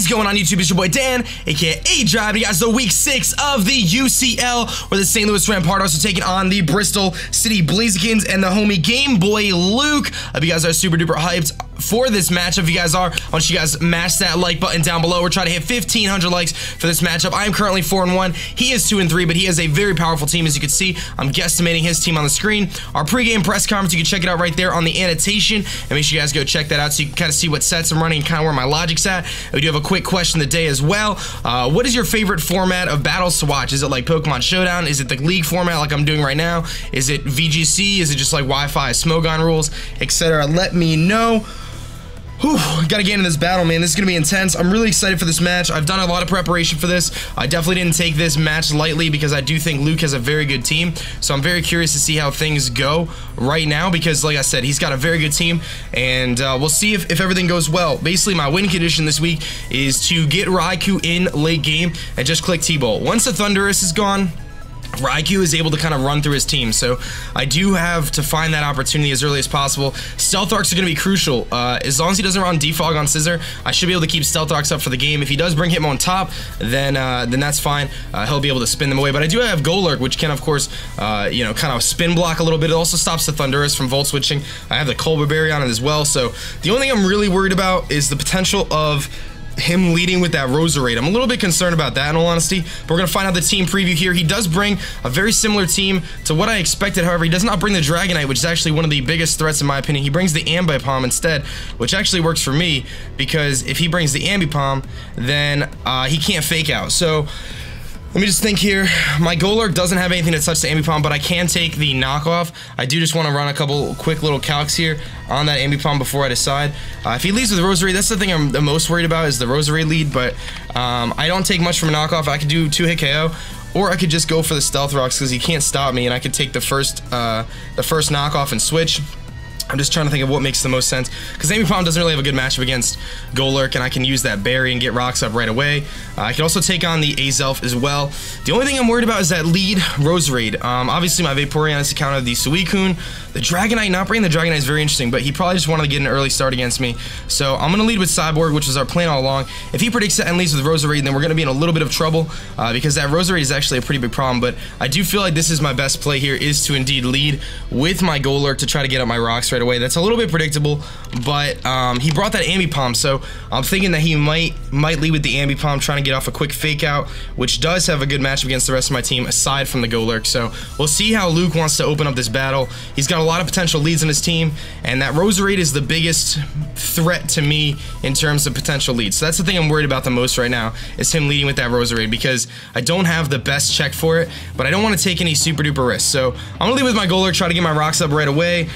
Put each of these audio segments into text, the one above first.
What's going on YouTube? It's your boy Dan, aka aDrive. You guys, the week 6 of the UCL, where the StL Rampardos are taking on the Bristol City Blazikens and the homie GameboyLuke. Hope you guys are super duper hyped for this matchup. If you guys are, I want you guys mash that like button down below. We're trying to hit 1,500 likes for this matchup. I am currently 4-1. He is 2-3, but he has a very powerful team, as you can see. I'm guesstimating his team on the screen. Our pregame press conference, you can check it out right there on the annotation, and make sure you guys go check that out so you can kind of see what sets I'm running and kind of where my logic's at. We do have a quick question of the day as well. What is your favorite format of battles to watch? Is it like Pokemon Showdown? Is it the League format like I'm doing right now? Is it VGC? Is it just like Wi-Fi, Smogon rules, etc.? Let me know. Whew, gotta get into this battle, man. This is gonna be intense. I'm really excited for this match. I've done a lot of preparation for this. I definitely didn't take this match lightly because I do think Luke has a very good team. So I'm very curious to see how things go right now because, like I said, he's got a very good team, and we'll see if everything goes well. Basically, my win condition this week is to get Raikou in late game and just click T-Bolt. Once the Thundurus is gone, Raikou is able to kind of run through his team, so I do have to find that opportunity as early as possible. Stealth Arcs are going to be crucial. As long as he doesn't run Defog on Scizor, I should be able to keep Stealth Arcs up for the game. If he does bring him on top, then that's fine. He'll be able to spin them away. But I do have GameboyLuke, which can, of course, you know, kind of spin block a little bit. It also stops the Thundurus from volt switching. I have the Colberberry on it as well, so the only thing I'm really worried about is the potential of him leading with that Roserade. I'm a little bit concerned about that, in all honesty, but we're going to find out the team preview here. He does bring a very similar team to what I expected. However, he does not bring the Dragonite, which is actually one of the biggest threats in my opinion. He brings the Ambipom instead, which actually works for me, because if he brings the Ambipom, then he can't fake out. So let me just think here. My GameboyLuke doesn't have anything to touch the Ambipom, but I can take the knockoff. I do just want to run a couple quick little calcs here on that Ambipom before I decide. If he leads with Roserade, that's the thing I'm the most worried about, is the Roserade lead, but I don't take much from a knockoff. I could do 2-hit KO, or I could just go for the Stealth Rocks because he can't stop me, and I could take the first knockoff and switch. I'm just trying to think of what makes the most sense, because Ambipom doesn't really have a good matchup against GameboyLuke, and I can use that berry and get rocks up right away. I can also take on the Azelf as well. The only thing I'm worried about is that lead Roserade. Obviously, my Vaporeon is to counter the Suicune. The Dragonite, not bringing the Dragonite is very interesting, but he probably just wanted to get an early start against me. So I'm going to lead with Cyborg, which was our plan all along. If he predicts that and leads with Roserade, then we're going to be in a little bit of trouble, because that Roserade is actually a pretty big problem. But I do feel like this is my best play here, is to indeed lead with my GameboyLuke to try to get up my rocks right away. That's a little bit predictable, but he brought that Ambipom, so I'm thinking that he might lead with the Ambipom, trying to get off a quick fake out, which does have a good matchup against the rest of my team aside from the GameboyLuke. So we'll see how Luke wants to open up this battle. He's got a lot of potential leads in his team, and that Roserade is the biggest threat to me in terms of potential leads. So that's the thing I'm worried about the most right now, is him leading with that Roserade, because I don't have the best check for it, but I don't want to take any super duper risks. So I'm gonna lead with my GameboyLuke, try to get my rocks up right away.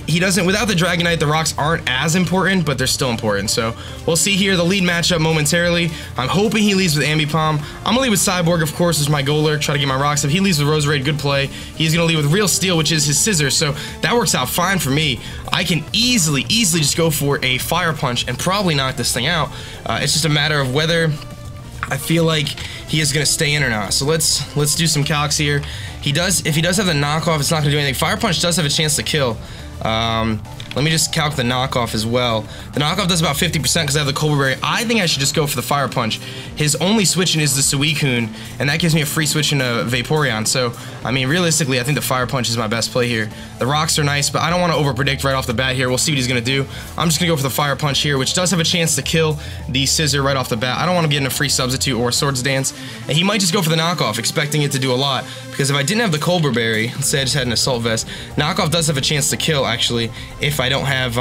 He doesn't, without the Dragonite, the rocks aren't as important, but they're still important. So we'll see here the lead matchup momentarily. I'm hoping he leads with Ambipom. I'm gonna lead with Cyborg, of course, as my GameboyLuke, try to get my rocks up. He leads with Roserade, good play. He's gonna lead with Real Steel, which is his Scizor, so that works out fine for me. I can easily just go for a Fire Punch and probably knock this thing out. It's just a matter of whether I feel like he is going to stay in or not. So let's do some calcs here. If he does have the knockoff, it's not going to do anything. Fire Punch does have a chance to kill. Let me just calc the knockoff as well. The knockoff does about 50% because I have the Colberberry. I think I should just go for the Fire Punch. His only switch-in is the Suicune, and that gives me a free switch into Vaporeon. So, I mean, realistically, I think the Fire Punch is my best play here. The rocks are nice, but I don't want to over-predict right off the bat here. We'll see what he's going to do. I'm just going to go for the Fire Punch here, which does have a chance to kill the Scizor right off the bat. I don't want to get in a free substitute or a Swords Dance, and he might just go for the knockoff, expecting it to do a lot. Because if I didn't have the Colberberry, let's say I just had an Assault Vest, knockoff does have a chance to kill, actually, if I don't have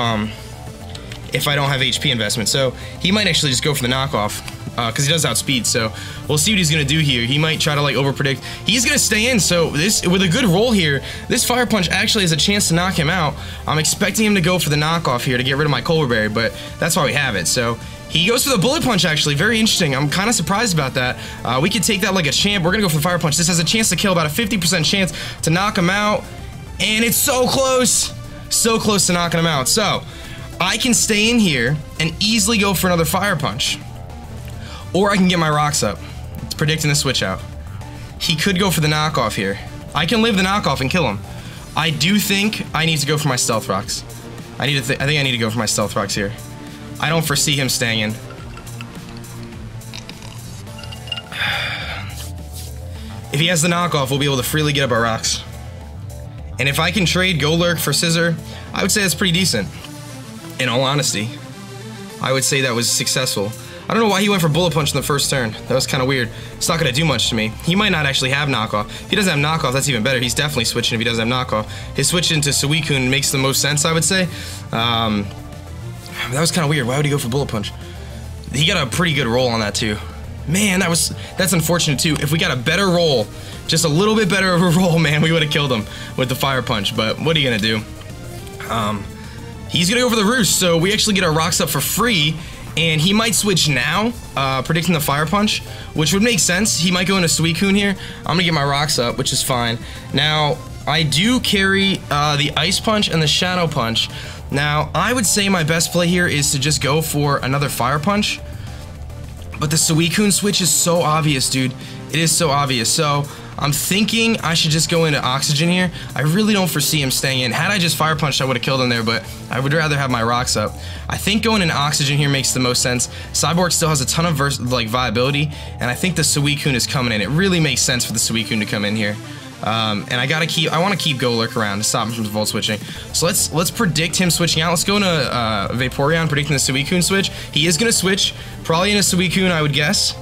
HP investment. So he might actually just go for the knockoff, because he does outspeed. So we'll see what he's gonna do here. He might try to like over predict. He's gonna stay in. So this, with a good roll here, this Fire Punch actually has a chance to knock him out. I'm expecting him to go for the knockoff here to get rid of my Colberberry, but that's why we have it. So he goes for the Bullet Punch, actually. Very interesting. I'm kind of surprised about that. We could take that like a champ. We're going to go for the Fire Punch. This has a chance to kill, about a 50% chance to knock him out. And it's so close. So close to knocking him out. So I can stay in here and easily go for another Fire Punch. Or I can get my rocks up. It's predicting the switch out. He could go for the knockoff here. I can live the knockoff and kill him. I do think I need to go for my Stealth Rocks. I think I need to go for my Stealth Rocks here. I don't foresee him staying in. if he has the knockoff, we'll be able to freely get up our rocks. And if I can trade GameboyLuke for Scizor, I would say that's pretty decent. In all honesty, I would say that was successful. I don't know why he went for Bullet Punch in the first turn. That was kind of weird. It's not going to do much to me. He might not actually have knockoff. If he doesn't have knockoff, that's even better. He's definitely switching if he doesn't have knockoff. His switch into Suicune makes the most sense, I would say. That was kind of weird. Why would he go for Bullet Punch? He got a pretty good roll on that too. Man, that's unfortunate too. If we got a better roll, just a little bit better of a roll, man, we would have killed him with the Fire Punch. But what are you gonna do? He's gonna go for the Roost, so we actually get our rocks up for free. And he might switch now, predicting the Fire Punch, which would make sense. He might go into Suicune here. I'm gonna get my rocks up, which is fine. Now, I do carry the Ice Punch and the Shadow Punch. Now, I would say my best play here is to just go for another Fire Punch. But the Suicune switch is so obvious, dude. It is so obvious. So, I'm thinking I should just go into Oxygen here. I really don't foresee him staying in. Had I just Fire Punched, I would have killed him there, but I would rather have my rocks up. I think going into Oxygen here makes the most sense. Cyborg still has a ton of viability, and I think the Suicune is coming in. It really makes sense for the Suicune to come in here. And I want to keep GameboyLuke around to stop him from Volt switching. So let's predict him switching out. Let's go into Vaporeon, predicting the Suicune switch. He is gonna switch, probably into Suicune, I would guess.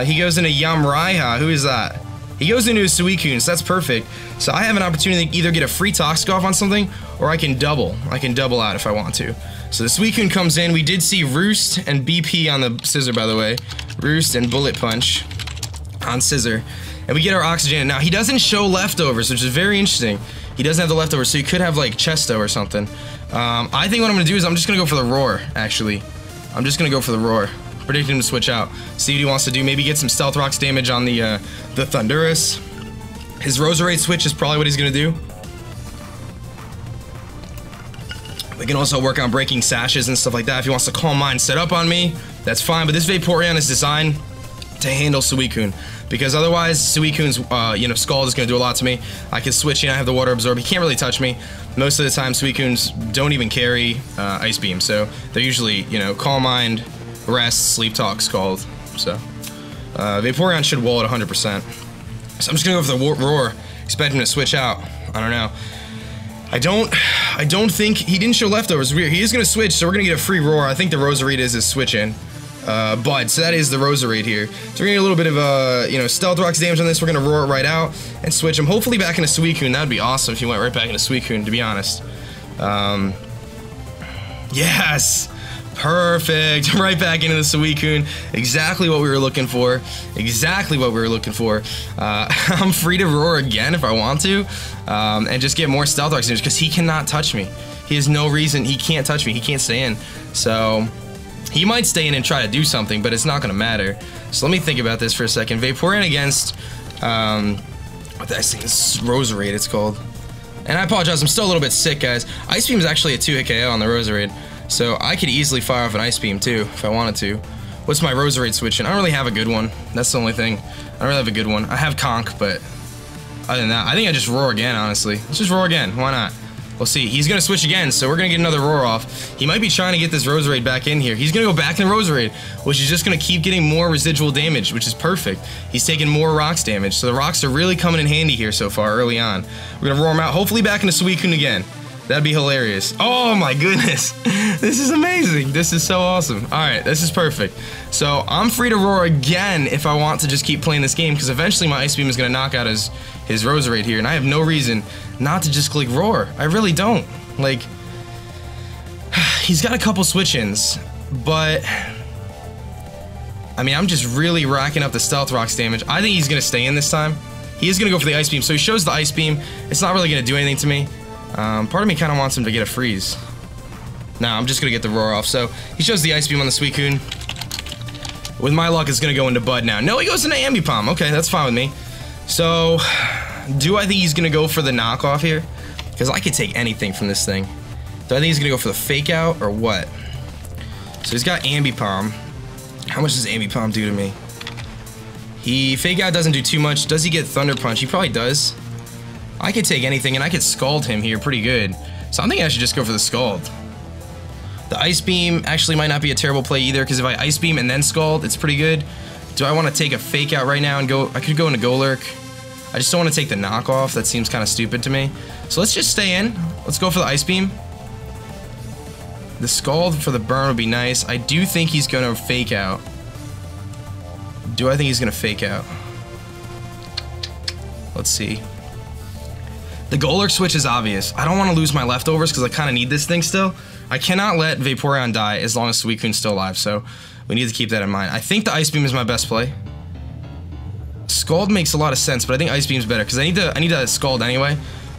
He goes into Yamraiha. Who is that? He goes into a Suicune, so that's perfect. So I have an opportunity to either get a free Toxic off on something, or I can double. I can double out if I want to. So the Suicune comes in. We did see Roost and BP on the Scizor, by the way. Roost and Bullet Punch on Scizor. And we get our Oxygen. Now, he doesn't show leftovers, which is very interesting. He doesn't have the leftovers, so he could have, like, Chesto or something. I think what I'm going to do is I'm just going to go for the Roar, actually. I'm just going to go for the Roar. Predicting him to switch out. See what he wants to do. Maybe get some Stealth Rocks damage on the Thundurus. His Roserade switch is probably what he's going to do. We can also work on breaking sashes and stuff like that. If he wants to Calm Mind set up on me, that's fine. But this Vaporeon is designed to handle Suicune. Because otherwise, Suicune's Scald is going to do a lot to me. I can switch in, I have the Water Absorb. He can't really touch me. Most of the time, Suicunes don't even carry Ice Beam. So they're usually, Calm Mind, Rest, Sleep Talk, Scald. So Vaporeon should wall at 100%. So I'm just gonna go for the Roar, expect him to switch out. I don't know. I don't think he didn't show leftovers. He is gonna switch, so we're gonna get a free Roar. I think the Roserade is his switch in. Bud, so that is the Roserade here. So we're gonna get a little bit of Stealth Rocks damage on this. We're gonna Roar it right out and switch him. Hopefully back into Suicune. That'd be awesome if he went right back into Suicune, to be honest. Yes. Perfect. Right back into the Suicune. Exactly what we were looking for. Exactly what we were looking for. I'm free to Roar again if I want to. And just get more Stealth Rocks damage because he cannot touch me. He has no reason. He can't touch me. He can't stay in. So he might stay in and try to do something, but it's not going to matter. So let me think about this for a second. Vaporeon against what did I say? This Roserade it's called. And I apologize. I'm still a little bit sick, guys. Ice Beam is actually a 2-hit KO on the Roserade. So I could easily fire off an Ice Beam too, if I wanted to. What's my Roserade switch in? I don't really have a good one. That's the only thing. I don't really have a good one. I have Conk, but other than that, I think I just Roar again, honestly. Let's just Roar again. Why not? We'll see. He's going to switch again, so we're going to get another Roar off. He might be trying to get this Roserade back in here. He's going to go back in Roserade, which is just going to keep getting more residual damage, which is perfect. He's taking more Rocks damage, so the Rocks are really coming in handy here so far early on. We're going to Roar him out, hopefully back into Suicune again. That'd be hilarious. Oh my goodness. This is amazing. This is so awesome. Alright, this is perfect. So I'm free to Roar again if I want to just keep playing this game, because eventually my Ice Beam is going to knock out his Roserade here, and I have no reason not to just click Roar. I really don't. Like, he's got a couple switch-ins, but I mean, I'm just really racking up the Stealth Rocks damage. I think he's going to stay in this time. He is going to go for the Ice Beam, so he shows the Ice Beam. It's not really going to do anything to me. Part of me kind of wants him to get a freeze. Nah, I'm just going to get the Roar off. So, he shows the Ice Beam on the Suicune. With my luck, it's going to go into Bud now. No, he goes into Ambipom. Okay, that's fine with me. So, do I think he's going to go for the knockoff here? Because I could take anything from this thing. Do I think he's going to go for the Fake Out or what? So, he's got Ambipom. How much does Ambipom do to me? Fake Out doesn't do too much. Does he get Thunder Punch? He probably does. I could take anything, and I could Scald him here pretty good. So I'm thinking I should just go for the Scald. The Ice Beam actually might not be a terrible play either, because if I Ice Beam and then Scald, it's pretty good. Do I want to take a fake out right now and go? I could go into GameboyLuke. I just don't want to take the knockoff. That seems kind of stupid to me. So let's just stay in. Let's go for the Ice Beam. The Scald for the burn would be nice. I do think he's going to fake out. Do I think he's going to fake out? Let's see. The GameboyLuke switch is obvious. I don't want to lose my leftovers because I kind of need this thing still. I cannot let Vaporeon die as long as Suicune's still alive, so we need to keep that in mind. I think the Ice Beam is my best play. Scald makes a lot of sense, but I think Ice Beam's better because I need to Scald anyway.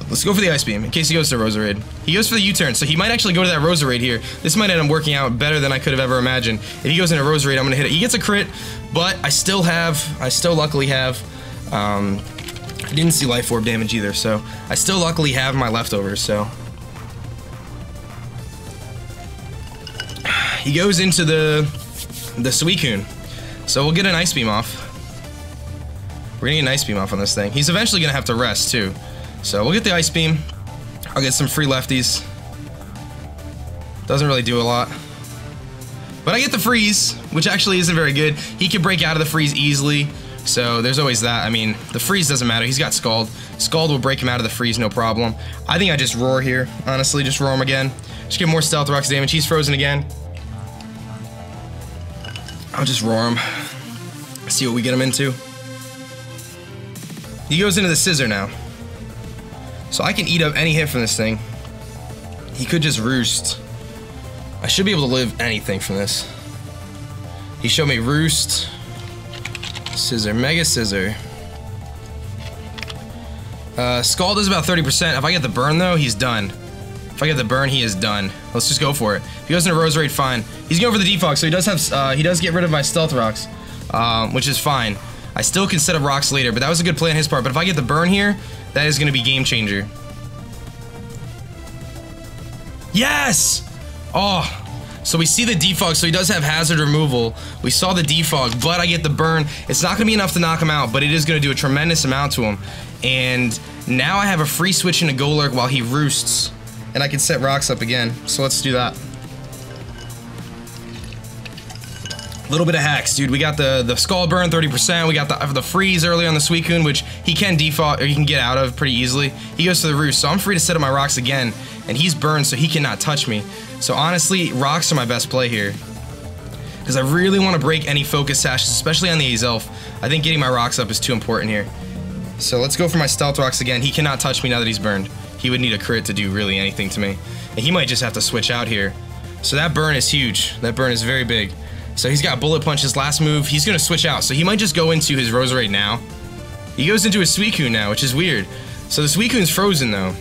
Let's go for the Ice Beam in case he goes to Roserade. He goes for the U-turn, so he might actually go to that Roserade here. This might end up working out better than I could have ever imagined. If he goes into Roserade, I'm gonna hit it. He gets a crit, but I still luckily have, I didn't see Life Orb damage either, so I still luckily have my leftovers, so. He goes into the Suicune, so we'll get an Ice Beam off. We're gonna get an Ice Beam off on this thing. He's eventually gonna have to rest too. So we'll get the Ice Beam. I'll get some free lefties. Doesn't really do a lot. But I get the freeze, which actually isn't very good. He can break out of the freeze easily. So there's always that. I mean, the freeze doesn't matter. He's got Scald. Scald will break him out of the freeze, no problem. I think I just roar here. Honestly, just roar him again. Just give more Stealth Rocks damage. He's frozen again. I'll just roar him. See what we get him into. He goes into the Scizor now. So I can eat up any hit from this thing. He could just Roost. I should be able to live anything from this. He showed me Roost. Scizor, Mega Scizor. Scald is about 30%. If I get the burn though, he's done. If I get the burn, he is done. Let's just go for it. If he goes into Roserade, fine. He's going for the defog, so he does have, he does get rid of my Stealth Rocks, which is fine. I still can set up rocks later, but that was a good play on his part. But if I get the burn here, that is going to be game changer. Yes! Oh, so we see the defog, so he does have hazard removal. We saw the defog, but I get the burn. It's not going to be enough to knock him out, but it is going to do a tremendous amount to him. And now I have a free switch into GameboyLuke while he roosts, and I can set rocks up again. So let's do that. A little bit of hacks, dude. We got the Scald burn 30%. We got the freeze early on the Suicune, which he can default or he can get out of pretty easily. He goes to the roost, so I'm free to set up my rocks again, and he's burned, so he cannot touch me. So honestly, rocks are my best play here, because I really want to break any focus sashes, especially on the Azelf. I think getting my rocks up is too important here. So let's go for my Stealth Rocks again. He cannot touch me now that he's burned. He would need a crit to do really anything to me, and he might just have to switch out here. So that burn is huge. That burn is very big. So he's got Bullet Punch, his last move. He's going to switch out. So he might just go into his Roserade now. He goes into his Suicune now, which is weird. So the Suicune's frozen, though.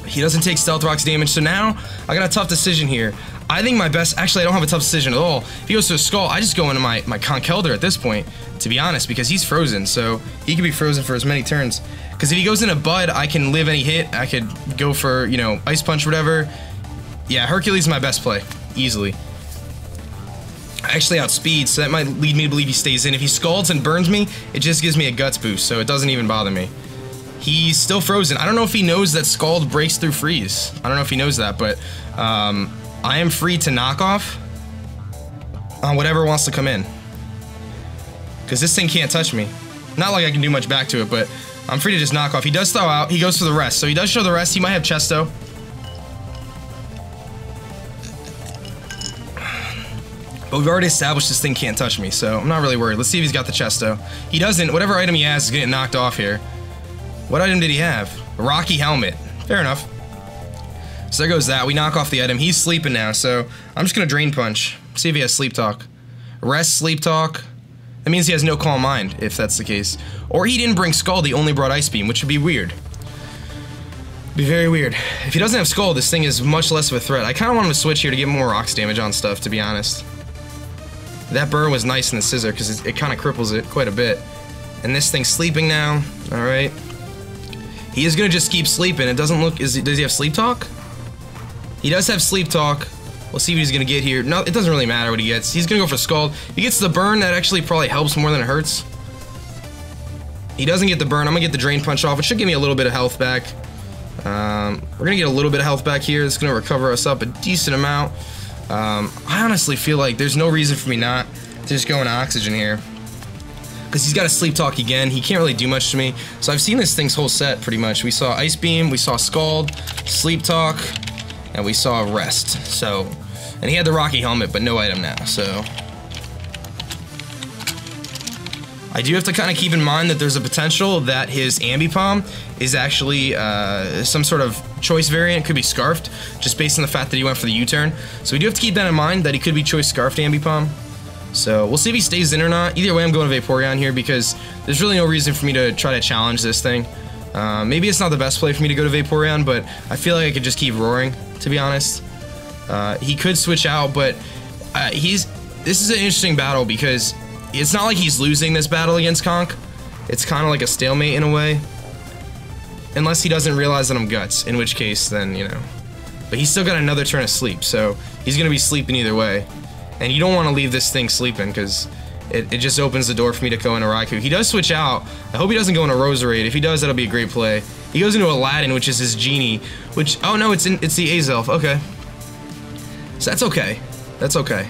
He doesn't take Stealth Rocks damage. So now I got a tough decision here. I think my best... Actually, I don't have a tough decision at all. If he goes to a Skull, I just go into my Conkeldurr at this point, to be honest, because he's frozen. So he can be frozen for as many turns. Because if he goes into Bud, I can live any hit. I could go for, you know, Ice Punch or whatever. Yeah, Hercules is my best play. Easily. I actually outspeed, so that might lead me to believe he stays in. If he Scalds and burns me, it just gives me a Guts boost, so it doesn't even bother me. He's still frozen. I don't know if he knows that Scald breaks through freeze. I don't know if he knows that, but I am free to knock off on whatever wants to come in. Because this thing can't touch me. Not like I can do much back to it, but I'm free to just knock off. He does thaw out. He goes for the rest, so he does show the rest. He might have Chesto. But we've already established this thing can't touch me, so I'm not really worried. Let's see if he's got the Chesto. He doesn't. Whatever item he has is getting knocked off here. What item did he have? A Rocky Helmet. Fair enough. So there goes that. We knock off the item. He's sleeping now, so I'm just going to Drain Punch. See if he has Sleep Talk. Rest, Sleep Talk. That means he has no Calm Mind, if that's the case. Or he didn't bring Scald, he only brought Ice Beam, which would be weird. Be very weird. If he doesn't have Scald, this thing is much less of a threat. I kind of want him to switch here to get more rocks damage on stuff, to be honest. That burn was nice in the Scizor because it kind of cripples it quite a bit. And this thing's sleeping now. Alright. He is going to just keep sleeping. It doesn't look... does he have Sleep Talk? He does have Sleep Talk. We'll see what he's going to get here. No, it doesn't really matter what he gets. He's going to go for Scald. He gets the burn. That actually probably helps more than it hurts. He doesn't get the burn. I'm going to get the Drain Punch off. It should give me a little bit of health back. We're going to get a little bit of health back here. It's going to recover us up a decent amount. I honestly feel like there's no reason for me not to just go into Oxygen here. because he's got a Sleep Talk again. He can't really do much to me. So I've seen this thing's whole set pretty much. We saw Ice Beam, we saw Scald, Sleep Talk, and we saw Rest. So, and he had the Rocky Helmet, but no item now. So I do have to kind of keep in mind that there's a potential that his Ambipom is actually some sort of choice variant. Could be Scarfed, just based on the fact that he went for the U-turn. So we do have to keep that in mind, that he could be choice Scarfed Ambipom. So we'll see if he stays in or not. Either way, I'm going to Vaporeon here because there's really no reason for me to try to challenge this thing. Maybe it's not the best play for me to go to Vaporeon, but I feel like I could just keep roaring, to be honest. He could switch out, but this is an interesting battle because it's not like he's losing this battle against Conk. It's kind of like a stalemate in a way. Unless he doesn't realize that I'm Guts, in which case, then, you know. But he's still got another turn of sleep, so he's going to be sleeping either way. And you don't want to leave this thing sleeping, because it just opens the door for me to go into Raikou. He does switch out. I hope he doesn't go into Roserade. If he does, that'll be a great play. He goes into Aladdin, which is his Genie, which, oh no, it's the Azelf. Okay. So that's okay. That's okay.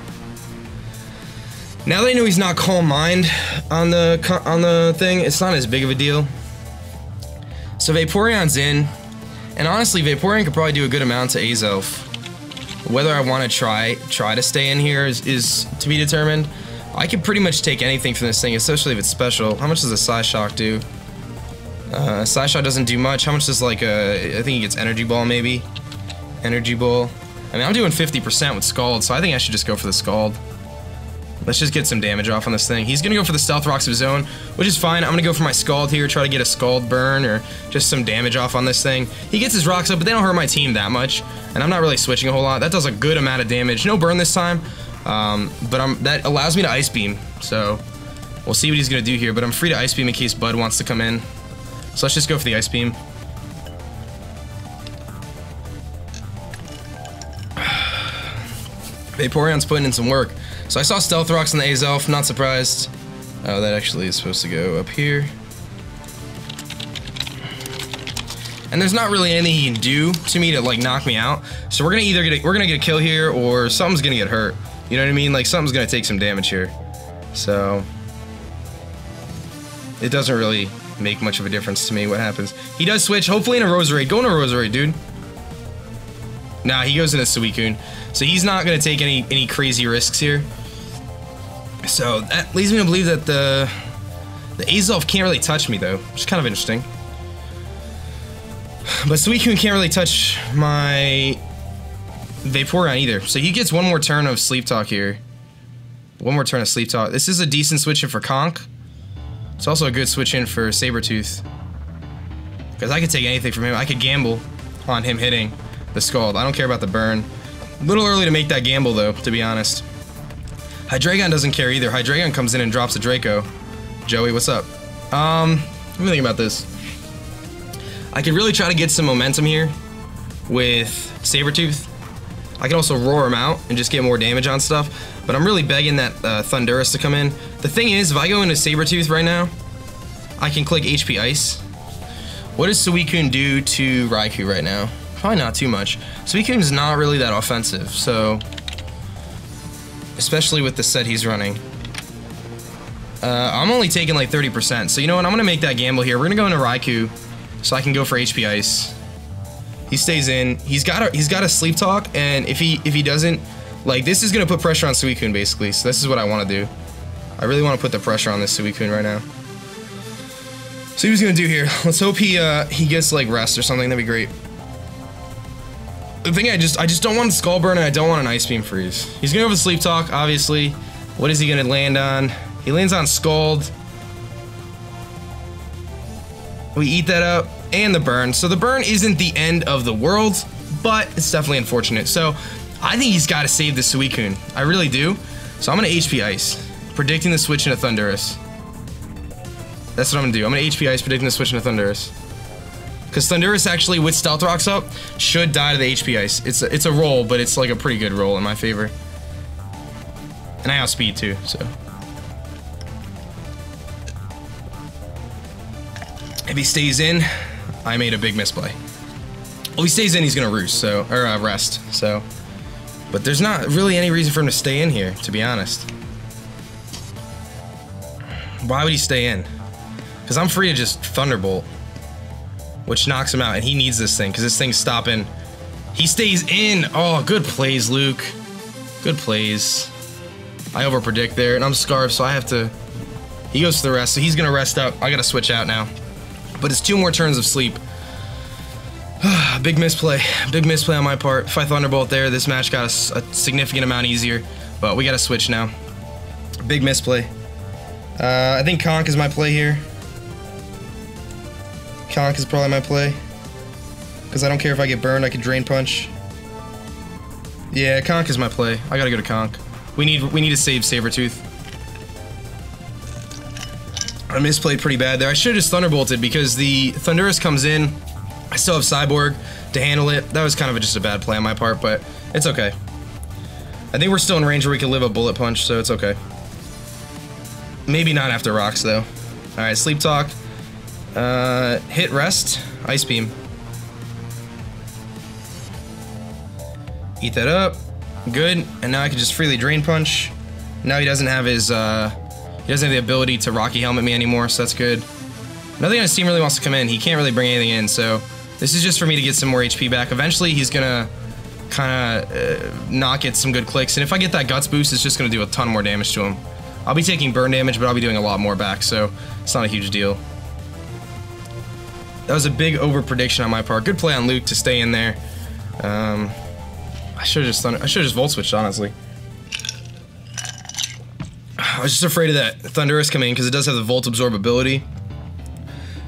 Now that I know he's not Calm Mind on the thing, it's not as big of a deal. So Vaporeon's in, and honestly, Vaporeon could probably do a good amount to Azelf. Whether I want to try to stay in here is to be determined. I could pretty much take anything from this thing, especially if it's special. How much does a Psyshock do? Psyshock doesn't do much. How much does, like, I think he gets Energy Ball, maybe? Energy Ball. I mean, I'm doing 50% with Scald, so I think I should just go for the Scald. Let's just get some damage off on this thing. He's gonna go for the Stealth Rocks of his own, which is fine. I'm gonna go for my Scald here, try to get a Scald burn or just some damage off on this thing. He gets his rocks up, but they don't hurt my team that much, and I'm not really switching a whole lot. That does a good amount of damage. No burn this time, but that allows me to Ice Beam, so we'll see what he's gonna do here, but I'm free to Ice Beam in case Bud wants to come in. So let's just go for the Ice Beam. Vaporeon's putting in some work. So I saw Stealth Rocks on the Azelf, not surprised. Oh, that actually is supposed to go up here. And there's not really anything he can do to me to, like, knock me out. So we're gonna either get a kill here, or something's gonna get hurt. You know what I mean? Like, something's gonna take some damage here. So it doesn't really make much of a difference to me what happens. He does switch, hopefully in a Roserade. Go into a Roserade, dude. Nah, he goes into Suicune. So he's not gonna take any crazy risks here. So that leads me to believe that the Azelf can't really touch me, though, which is kind of interesting. But Suicune can't really touch my Vaporeon either. So he gets one more turn of Sleep Talk here. One more turn of Sleep Talk. This is a decent switch in for Conk. It's also a good switch in for Sabretooth. Because I could take anything from him. I could gamble on him hitting the Scald. I don't care about the burn. A little early to make that gamble, though, to be honest. Hydreigon doesn't care either. Hydreigon comes in and drops a Draco. Joey, what's up? Let me think about this. I could really try to get some momentum here with Sabretooth. I could also roar him out and just get more damage on stuff, but I'm really begging that Thundurus to come in. The thing is, if I go into Sabretooth right now, I can click HP Ice. What does Suicune do to Raikou right now? Probably not too much. Suicune's not really that offensive, so... especially with the set he's running. I'm only taking like 30%, so you know what, I'm gonna make that gamble here. We're gonna go into Raikou, so I can go for HP Ice. He stays in. He's got a Sleep Talk, and if he doesn't, like, this is gonna put pressure on Suicune basically, so this is what I wanna do. I really wanna put the pressure on this Suicune right now. So he's gonna do here. Let's hope he gets like Rest or something, that'd be great. The thing I just don't want a Skull Burn and I don't want an Ice Beam Freeze. He's gonna have a Sleep Talk, obviously. What is he gonna land on? He lands on Scald. We eat that up, and the burn. So the burn isn't the end of the world, but it's definitely unfortunate. So I think he's got to save the Suicune. I really do. So I'm gonna HP Ice, predicting the switch into Thundurus. That's what I'm gonna do. I'm gonna HP Ice, predicting the switch into Thundurus. Because Thundurus actually, with Stealth Rocks up, should die to the HP Ice. It's a roll, but it's like a pretty good roll in my favor. And I outspeed too, so. If he stays in, I made a big misplay. Well, if he stays in, he's gonna roost, so, or rest, so. But there's not really any reason for him to stay in here, to be honest. Why would he stay in? Because I'm free to just Thunderbolt, which knocks him out, and he needs this thing because this thing's stopping. He stays in. Oh, good plays, Luke. Good plays. I overpredict there, and I'm Scarf, so I have to... He goes to the rest, so he's going to rest up. I got to switch out now. But it's 2 more turns of sleep. Big misplay. Big misplay on my part. If I Thunderbolt there, this match got a significant amount easier. But we got to switch now. Big misplay. I think Conk is my play here. Conk is probably my play. Because I don't care if I get burned, I can Drain Punch. Yeah, Conk is my play. I gotta go to Conk. We need to save Sabertooth. I misplayed pretty bad there. I should have just Thunderbolted because the Thundurus comes in. I still have Cyborg to handle it. That was kind of just a bad play on my part, but it's okay. I think we're still in range where we can live a Bullet Punch, so it's okay. Maybe not after Rocks, though. Alright, Sleep Talk. Hit Rest. Ice Beam. Eat that up. Good. And now I can just freely Drain Punch. Now he doesn't have his, he doesn't have the ability to Rocky Helmet me anymore, so that's good. Nothing on his team really wants to come in. He can't really bring anything in, so this is just for me to get some more HP back. Eventually, he's gonna kind of not get some good clicks, and if I get that Guts boost, it's just gonna do a ton more damage to him. I'll be taking burn damage, but I'll be doing a lot more back, so it's not a huge deal. That was a big over prediction on my part. Good play on Luke to stay in there. I should have just Volt Switched, honestly. I was just afraid of that Thundurus coming in because it does have the Volt Absorb ability.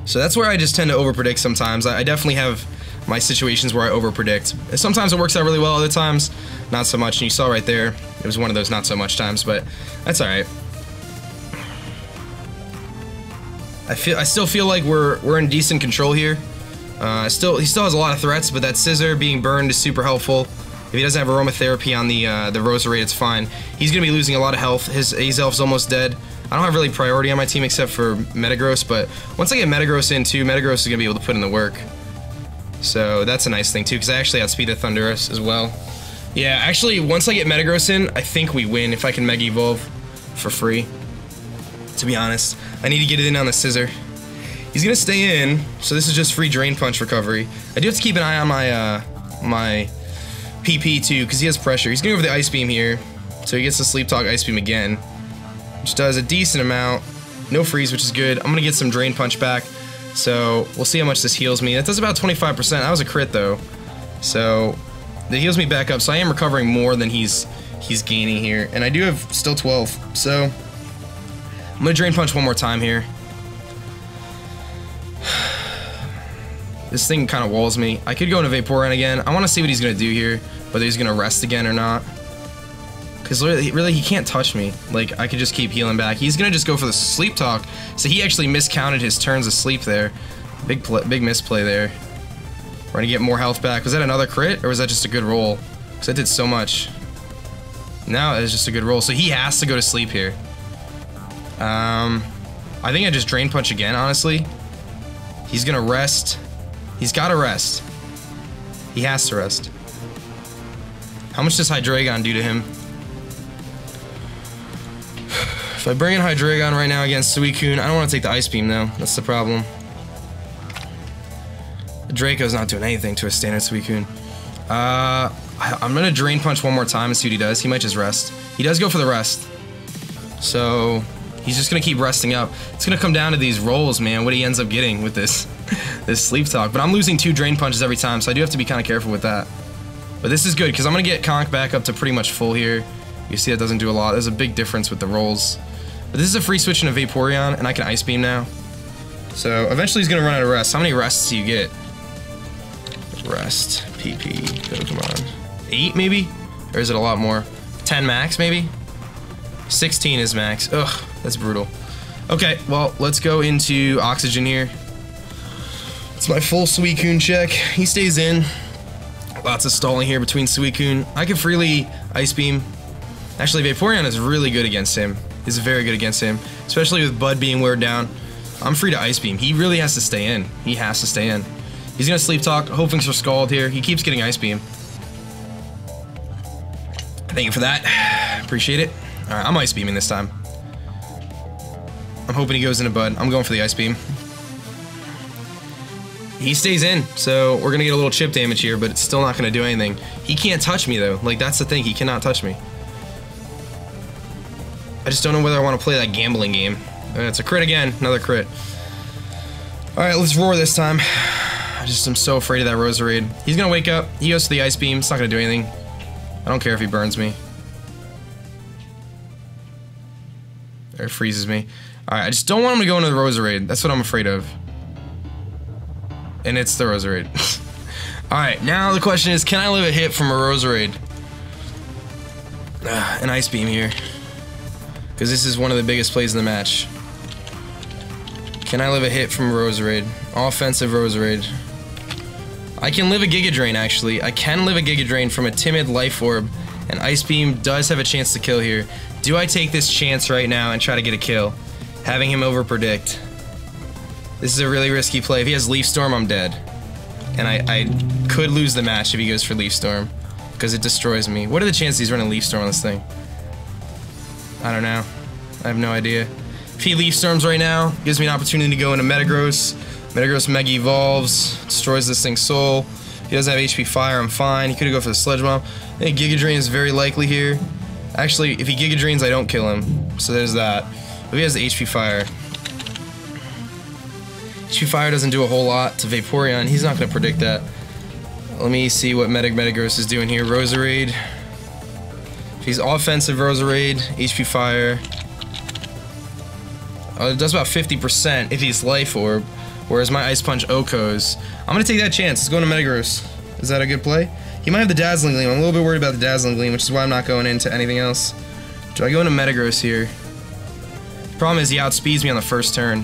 So that's where I just tend to overpredict sometimes. I definitely have my situations where I overpredict. Sometimes it works out really well, other times not so much. And you saw right there, it was one of those not so much times, but that's all right. I still feel like we're in decent control here. He still has a lot of threats, but that Scizor being burned is super helpful. If he doesn't have Aromatherapy on the Roserade, it's fine. He's gonna be losing a lot of health. His Azelf's almost dead. I don't have really priority on my team except for Metagross, but once I get Metagross in too, Metagross is gonna be able to put in the work. So that's a nice thing too, because I actually outspeed the Thundurus as well. Yeah, actually, once I get Metagross in, I think we win if I can Mega Evolve for free. To be honest, I need to get it in on the Scizor. He's gonna stay in, so this is just free Drain Punch recovery. I do have to keep an eye on my my PP too, because he has pressure. He's going over the Ice Beam here, so he gets the Sleep Talk Ice Beam again, which does a decent amount. No freeze, which is good. I'm gonna get some Drain Punch back, so we'll see how much this heals me. That does about 25%. That was a crit though, so that heals me back up. So I am recovering more than he's gaining here, and I do have still 12. So I'm gonna Drain Punch one more time here. This thing kind of walls me. I could go into Vaporeon again. I want to see what he's going to do here, whether he's going to rest again or not. Because really, he can't touch me. Like, I could just keep healing back. He's going to just go for the Sleep Talk. So he actually miscounted his turns of sleep there. Big misplay there. We're going to get more health back. Was that another crit, or was that just a good roll? Because I did so much. No, it was just a good roll. So he has to go to sleep here. I think I just Drain Punch again, honestly. He's going to rest. He's got to rest. He has to rest. How much does Hydreigon do to him? If I bring in Hydreigon right now against Suicune, I don't want to take the Ice Beam though. That's the problem. Draco's not doing anything to a standard Suicune. I'm going to Drain Punch one more time and see what he does. He might just rest. He does go for the rest. So he's just going to keep resting up. It's going to come down to these rolls, man, what he ends up getting with this Sleep Talk. But I'm losing 2 Drain Punches every time, so I do have to be kind of careful with that. But this is good, because I'm going to get Conk back up to pretty much full here. You see that doesn't do a lot. There's a big difference with the rolls. But this is a free switch into Vaporeon, and I can Ice Beam now. So eventually he's going to run out of rest. How many rests do you get? Rest. PP. Pokemon. 8 maybe? Or is it a lot more? 10 max maybe? 16 is max. Ugh, that's brutal. Okay, well, let's go into Oxygen here. It's my full Suicune check. He stays in. Lots of stalling here between Suicune. I can freely Ice Beam. Actually, Vaporeon is really good against him. Is very good against him, especially with Bud being weared down. I'm free to Ice Beam. He really has to stay in. He has to stay in. He's gonna Sleep Talk, hoping for Scald here. He keeps getting Ice Beam. Thank you for that. Appreciate it. Alright, I'm Ice Beaming this time. I'm hoping he goes into Bud. I'm going for the Ice Beam. He stays in, so we're gonna get a little chip damage here, but it's still not gonna do anything. He can't touch me though. Like, that's the thing, he cannot touch me. I just don't know whether I want to play that gambling game. It's a crit again, another crit. Alright, let's roar this time. I just am so afraid of that Roserade. He's gonna wake up, he goes to the Ice Beam, it's not gonna do anything. I don't care if he burns me. Or freezes me. Alright, I just don't want him to go into the Roserade. That's what I'm afraid of. And it's the Roserade. Alright, now the question is, can I live a hit from a Roserade? An Ice Beam here. Because this is one of the biggest plays in the match. Can I live a hit from a Roserade? Offensive Roserade. I can live a Giga Drain, actually. I can live a Giga Drain from a timid Life Orb. And Ice Beam does have a chance to kill here. Do I take this chance right now and try to get a kill? Having him over-predict. This is a really risky play. If he has Leaf Storm, I'm dead. And I could lose the match if he goes for Leaf Storm. Because it destroys me. What are the chances he's running Leaf Storm on this thing? I don't know. I have no idea. If he Leaf Storms right now, gives me an opportunity to go into Metagross. Metagross Mega Evolves, destroys this thing's soul. He doesn't have HP Fire, I'm fine. He could go for the Sledge Bomb. I think Giga Drain is very likely here. Actually, if he Giga Drains, I don't kill him. So there's that. But he has the HP Fire. HP Fire doesn't do a whole lot to Vaporeon. He's not going to predict that. Let me see what Metagross is doing here. Roserade. If he's offensive Roserade, HP Fire. It does about 50% if he's Life Orb. Whereas my Ice Punch Okos. I'm going to take that chance. Let's go into Metagross. Is that a good play? He might have the Dazzling Gleam. I'm a little bit worried about the Dazzling Gleam, which is why I'm not going into anything else. Do I go into Metagross here? The problem is he outspeeds me on the first turn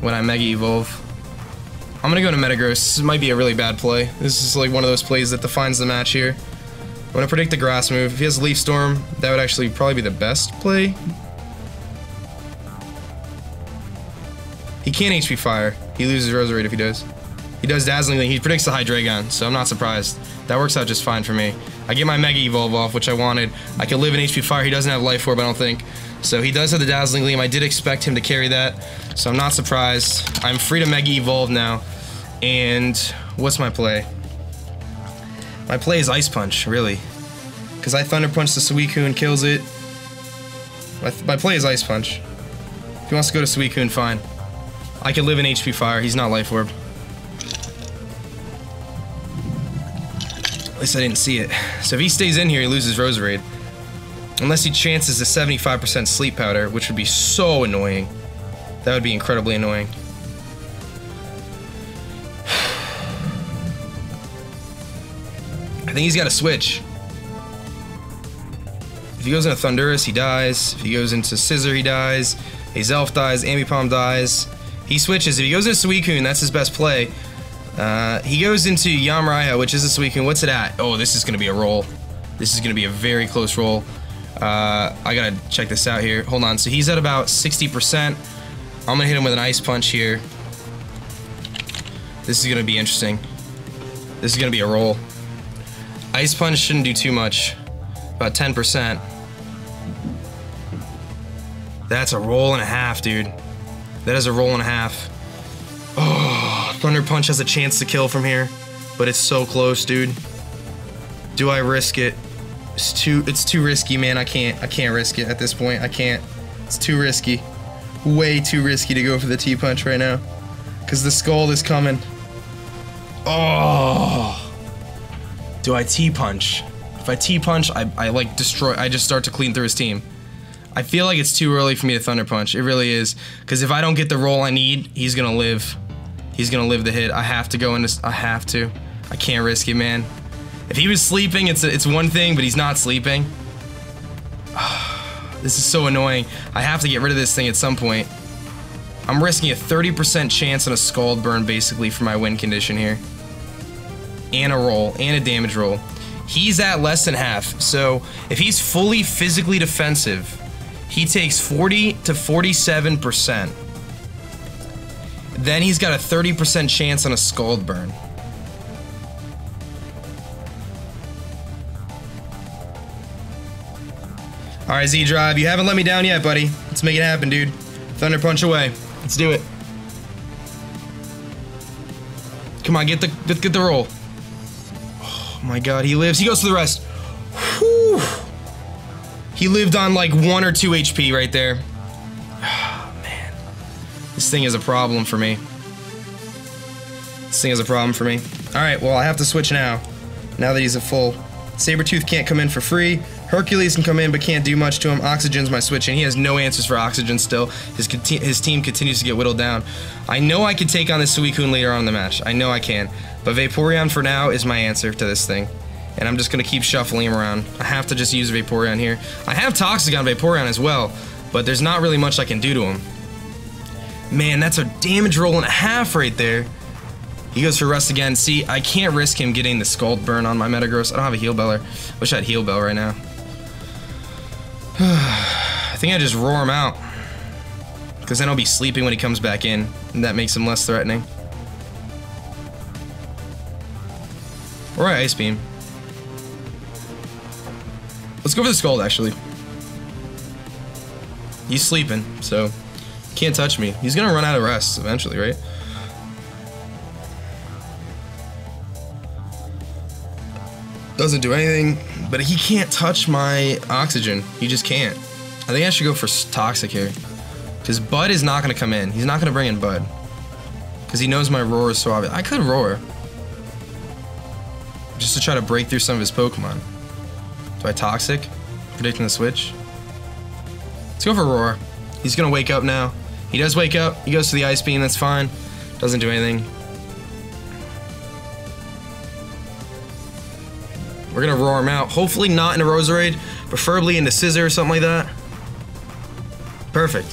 when I Mega Evolve. I'm gonna go into Metagross. This might be a really bad play. This is like one of those plays that defines the match here. I'm gonna predict the Grass move. If he has Leaf Storm, that would actually probably be the best play. He can't HP Fire. He loses Roserade if he does. He does Dazzling Gleam. He predicts the Hydreigon, so I'm not surprised. That works out just fine for me. I get my Mega Evolve off, which I wanted. I can live in HP Fire. He doesn't have Life Orb, I don't think. So he does have the Dazzling Gleam. I did expect him to carry that, so I'm not surprised. I'm free to Mega Evolve now. And what's my play? My play is Ice Punch, really. Because I Thunder Punch the Suicune, kills it. My play is Ice Punch. If he wants to go to Suicune, fine. I can live in HP Fire. He's not Life Orb. At least I didn't see it. So if he stays in here, he loses Roserade. Unless he chances a 75% Sleep Powder, which would be so annoying. That would be incredibly annoying. I think he's got to switch. If he goes into Thundurus, he dies. If he goes into Scizor, he dies. Azelf dies. Ambipom dies. He switches. If he goes into Suicune, that's his best play. He goes into Yamraiha, which is a Suicune. What's it at? Oh, this is going to be a roll. This is going to be a very close roll. I gotta check this out here. Hold on. So he's at about 60%. I'm going to hit him with an Ice Punch here. This is going to be interesting. This is going to be a roll. Ice Punch shouldn't do too much. About 10%. That's a roll and a half, dude. That is a roll and a half. Oh, Thunder Punch has a chance to kill from here, but it's so close, dude. Do I risk it? It's too risky, man. I can't risk it at this point. I can't. It's too risky. Way too risky to go for the T-Punch right now. Because the Scald is coming. Oh. Do I T-Punch? If I T-Punch, I like destroy. I just start to clean through his team. I feel like it's too early for me to Thunder Punch. It really is. Because if I don't get the roll I need, he's going to live. He's going to live the hit. I have to go into... I have to. I can't risk it, man. If he was sleeping, it's one thing, but he's not sleeping. This is so annoying. I have to get rid of this thing at some point. I'm risking a 30% chance on a Scald Burn, basically, for my win condition here. And a roll. And a damage roll. He's at less than half. So, if he's fully physically defensive... He takes 40 to 47%. Then he's got a 30% chance on a Scald Burn. Alright, ZDrive, you haven't let me down yet, buddy. Let's make it happen, dude. Thunder Punch away. Let's do it. Come on, get the roll. Oh my god, he lives. He goes for the rest. Whew. He lived on like 1 or 2 HP right there. Oh, man. This thing is a problem for me. This thing is a problem for me. Alright, well, I have to switch now. Now that he's at full. Sabretooth can't come in for free. Hercules can come in but can't do much to him. Oxygen's my switch and he has no answers for Oxygen still. His team continues to get whittled down. I know I can take on this Suicune later on in the match. I know I can. But Vaporeon for now is my answer to this thing. And I'm just going to keep shuffling him around. I have to just use Vaporeon here. I have Toxic on Vaporeon as well, but there's not really much I can do to him. Man, that's a damage roll and a half right there. He goes for Rest again. See, I can't risk him getting the Scald Burn on my Metagross. I don't have a Heal Beller. Wish I had Heal Bell right now. I think I just roar him out. Because then I'll be sleeping when he comes back in. And that makes him less threatening. Or I Ice Beam. Let's go for the Scald, actually. He's sleeping, so can't touch me. He's gonna run out of rest eventually, right? Doesn't do anything, but he can't touch my Oxygen. He just can't. I think I should go for Toxic here. Because Bud is not gonna come in. He's not gonna bring in Bud. Because he knows my Roar is so obvious. I could Roar. Just to try to break through some of his Pokemon. Do I Toxic? Predicting the switch. Let's go for Roar. He's gonna wake up now. He does wake up. He goes to the Ice Beam. That's fine. Doesn't do anything. We're gonna Roar him out. Hopefully not in a Roserade. Preferably in the Scizor or something like that. Perfect.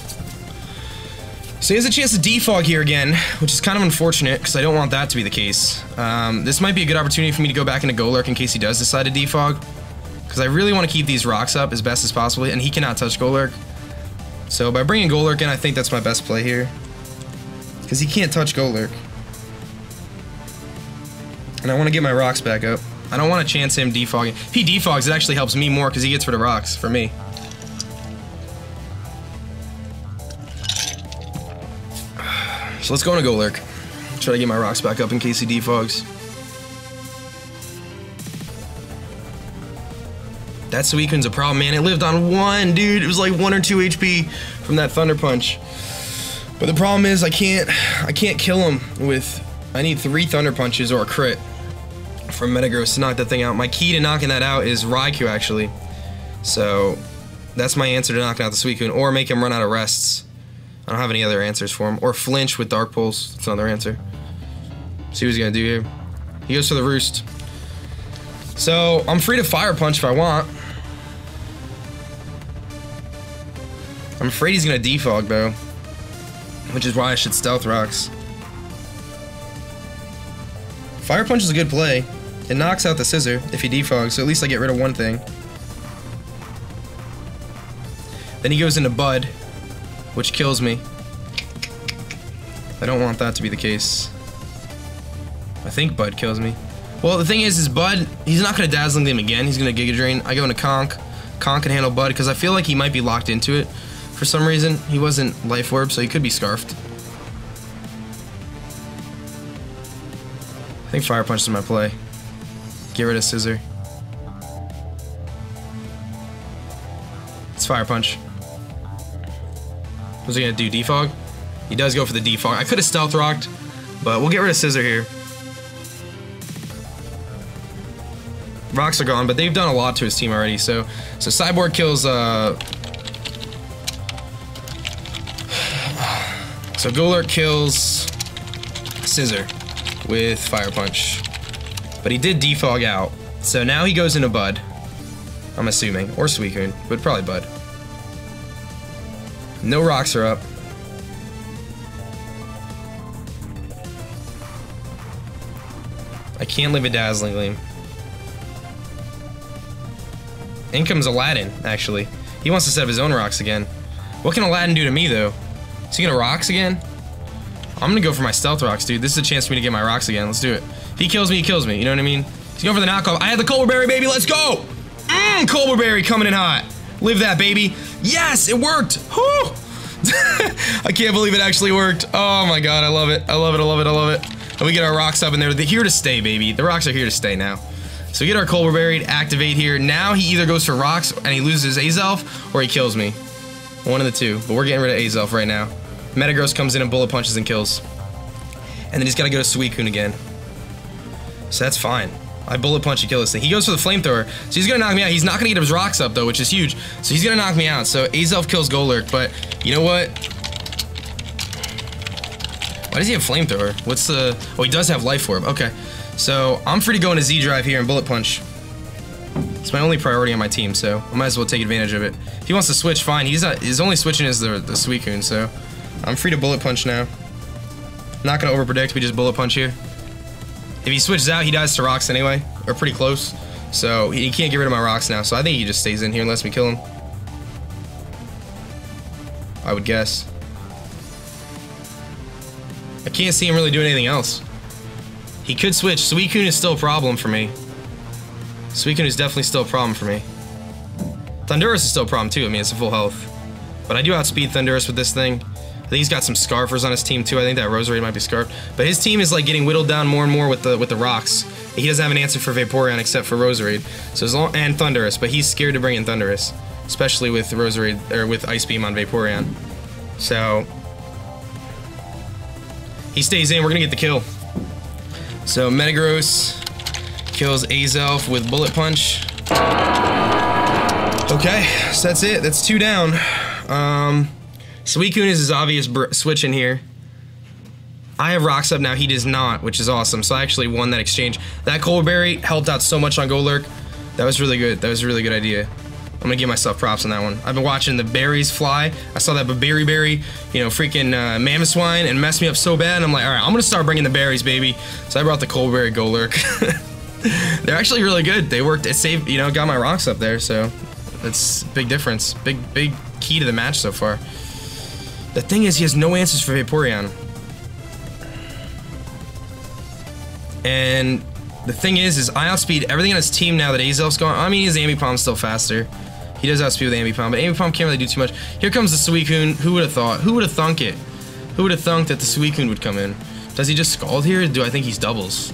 So he has a chance to defog here again, which is kind of unfortunate because I don't want that to be the case. This might be a good opportunity for me to go back into Golurk in case he does decide to defog. Because I really want to keep these rocks up as best as possible, and he cannot touch Golurk. So by bringing Golurk in, I think that's my best play here. Because he can't touch Golurk. And I want to get my rocks back up. I don't want to chance him defogging. If he defogs, it actually helps me more because he gets rid of rocks for me. So let's go into Golurk. Try to get my rocks back up in case he defogs. That Suicune's a problem, man. It lived on 1, dude. It was like 1 or 2 HP from that Thunder Punch. But the problem is I can't kill him with... I need 3 Thunder Punches or a crit from Metagross to knock that thing out. My key to knocking that out is Raikou, actually. So that's my answer to knocking out the Suicune, or make him run out of rests. I don't have any other answers for him. Or flinch with Dark Pulse. That's another answer. See what he's gonna do here. He goes for the Roost. So I'm free to Fire Punch if I want. I'm afraid he's gonna defog though, which is why I should Stealth Rocks. Fire Punch is a good play. It knocks out the Scizor if he defogs, so at least I get rid of one thing. Then he goes into Bud, which kills me. I don't want that to be the case. I think Bud kills me. Well, the thing is Bud, he's not gonna Dazzling Gleam again. He's gonna Giga Drain. I go into Conk. Conk can handle Bud because I feel like he might be locked into it. For some reason, he wasn't Life Orb, so he could be Scarfed. I think Fire Punch is my play. Get rid of Scizor. It's Fire Punch. What's he gonna do, defog? He does go for the defog. I could have Stealth Rocked, but we'll get rid of Scizor here. Rocks are gone, but they've done a lot to his team already, so Cyborg kills, so Golurk kills Scizor with Fire Punch. But he did defog out. So now he goes into Bud. I'm assuming. Or Suicune, but probably Bud. No rocks are up. I can't live a Dazzling Gleam. In comes Aladdin, actually. He wants to set up his own rocks again. What can Aladdin do to me, though? Is he gonna rocks again? I'm gonna go for my Stealth Rocks, dude. This is a chance for me to get my rocks again. Let's do it. If he kills me, he kills me. You know what I mean? He's going for the knockoff. I had the Colbur Berry, baby. Let's go! Colbur Berry coming in hot. Live that, baby. Yes, it worked. Whew. I can't believe it actually worked. Oh my god, I love it. I love it, I love it, I love it. And we get our rocks up, and they're here to stay, baby. The rocks are here to stay now. So we get our Colbur Berry to activate here. Now he either goes for rocks and he loses Azelf, or he kills me. One of the two. But we're getting rid of Azelf right now. Metagross comes in and bullet punches and kills. And then he's got to go to Suicune again. So that's fine. I bullet punch and kill this thing. He goes for the flamethrower, so he's gonna knock me out. He's not gonna get his rocks up though, which is huge. So he's gonna knock me out. So Azelf kills GameboyLuke, but you know what? Why does he have flamethrower? What's the? Oh, he does have life orb. Okay, so I'm free to go into ZDrive here and bullet punch. It's my only priority on my team, so I might as well take advantage of it. If he wants to switch, fine. He's not. His only switching is the Suicune, so I'm free to bullet punch now. Not gonna overpredict. We just bullet punch here. If he switches out, he dies to rocks anyway, or pretty close. So he can't get rid of my rocks now. So I think he just stays in here and lets me kill him. I would guess. I can't see him really doing anything else. He could switch. Suicune is still a problem for me. Suicune is definitely still a problem for me. Thundurus is still a problem too. I mean, it's a full health. But I do outspeed Thundurus with this thing. I think he's got some Scarfers on his team too. I think that Roserade might be Scarfed. But his team is like getting whittled down more and more with the rocks. He doesn't have an answer for Vaporeon except for Roserade. So as long, and Thundurus, but he's scared to bring in Thundurus, especially with Roserade or with Ice Beam on Vaporeon. So he stays in. We're gonna get the kill. So Metagross kills Azelf with Bullet Punch. Okay, so that's it. That's 2 down. Suicune is his obvious switch in here. I have rocks up now, he does not, which is awesome. So I actually won that exchange. That Colbur Berry helped out so much on GameboyLuke. That was really good. That was a really good idea. I'm gonna give myself props on that one. I've been watching the berries fly. I saw that berry, you know, freaking Mamoswine and messed me up so bad. And I'm like, all right, I'm gonna start bringing the berries, baby. So I brought the Colbur Berry GameboyLuke. They're actually really good. They worked. It saved, you know, got my rocks up there. So that's a big difference. Big key to the match so far. The thing is, he has no answers for Vaporeon. And the thing is I outspeed everything on his team now that Azelf's gone. I mean, his Ambipom's still faster. He does outspeed with Ambipom, but Ambipom can't really do too much. Here comes the Suicune. Who would have thought? Who would have thunk it? Who would have thunk that the Suicune would come in? Does he just Scald here? Do I think he's doubles?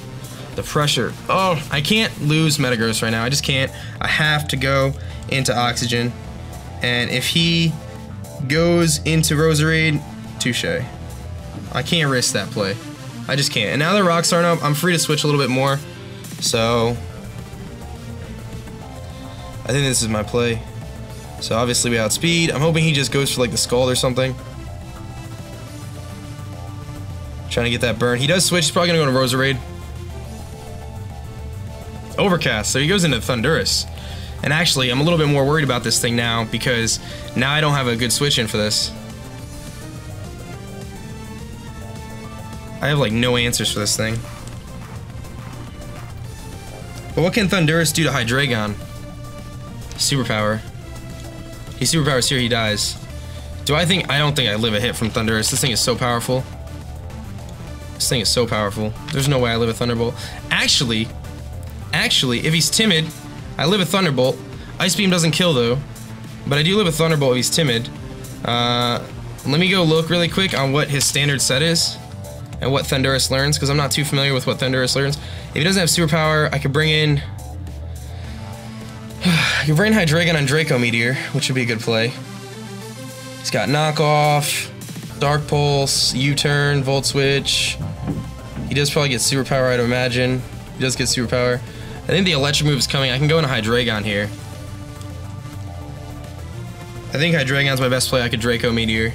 The pressure. Oh, I can't lose Metagross right now. I just can't. I have to go into Oxygen. And if he goes into Roserade, touche. I can't risk that play. I just can't. And now the rocks aren't up, I'm free to switch a little bit more. So I think this is my play. So obviously we outspeed. I'm hoping he just goes for like the Scald or something. Trying to get that burn. He does switch. He's probably gonna go to Roserade. Overcast. So he goes into Thundurus. And actually, I'm a little bit more worried about this thing now because now I don't have a good switch in for this. I have like no answers for this thing. But what can Thundurus do to Hydreigon? Superpower. He superpowers here, he dies. I don't think I live a hit from Thundurus. This thing is so powerful. This thing is so powerful. There's no way I live a Thunderbolt. Actually, if he's timid, I live a Thunderbolt. Ice Beam doesn't kill though, but I do live a Thunderbolt if he's timid. Let me go look really quick on what his standard set is and what Thundurus learns, because I'm not too familiar with what Thundurus learns. If he doesn't have superpower, I could bring in Hydreigon on Draco Meteor, which would be a good play. He's got Knockoff, Dark Pulse, U-Turn, Volt Switch. He does probably get superpower, I'd imagine. He does get superpower. I think the electric move is coming. I can go into Hydreigon here. I think Hydreigon's my best play. I could Draco Meteor.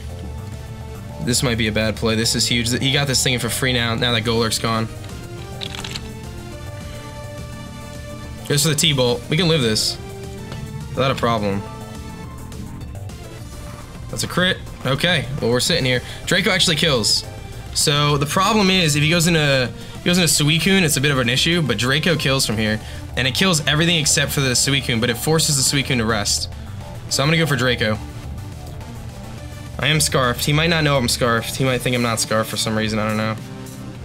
This might be a bad play. This is huge. He got this thing for free now that GameboyLuke's gone. Goes for the T-Bolt. We can live this without a problem. That's a crit. Okay, well we're sitting here. Draco actually kills. So the problem is if he goes into Suicune, it's a bit of an issue, but Draco kills from here. And it kills everything except for the Suicune, but it forces the Suicune to rest. So I'm gonna go for Draco. I am Scarfed. He might not know I'm Scarfed. He might think I'm not Scarfed for some reason, I don't know.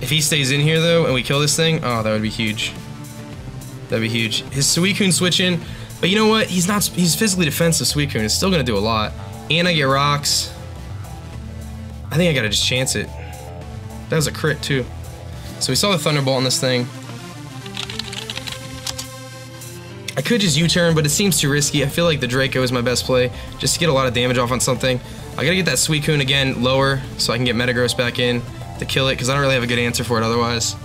If he stays in here though, and we kill this thing, oh, that would be huge. That'd be huge. His Suicune switch in, but you know what? He's physically defensive, Suicune. It's still gonna do a lot. And I get rocks. I think I gotta just chance it. That was a crit too. So we saw the Thunderbolt on this thing. I could just U-turn, but it seems too risky. I feel like the Draco is my best play, just to get a lot of damage off on something. I gotta get that Suicune again lower, so I can get Metagross back in to kill it, because I don't really have a good answer for it otherwise.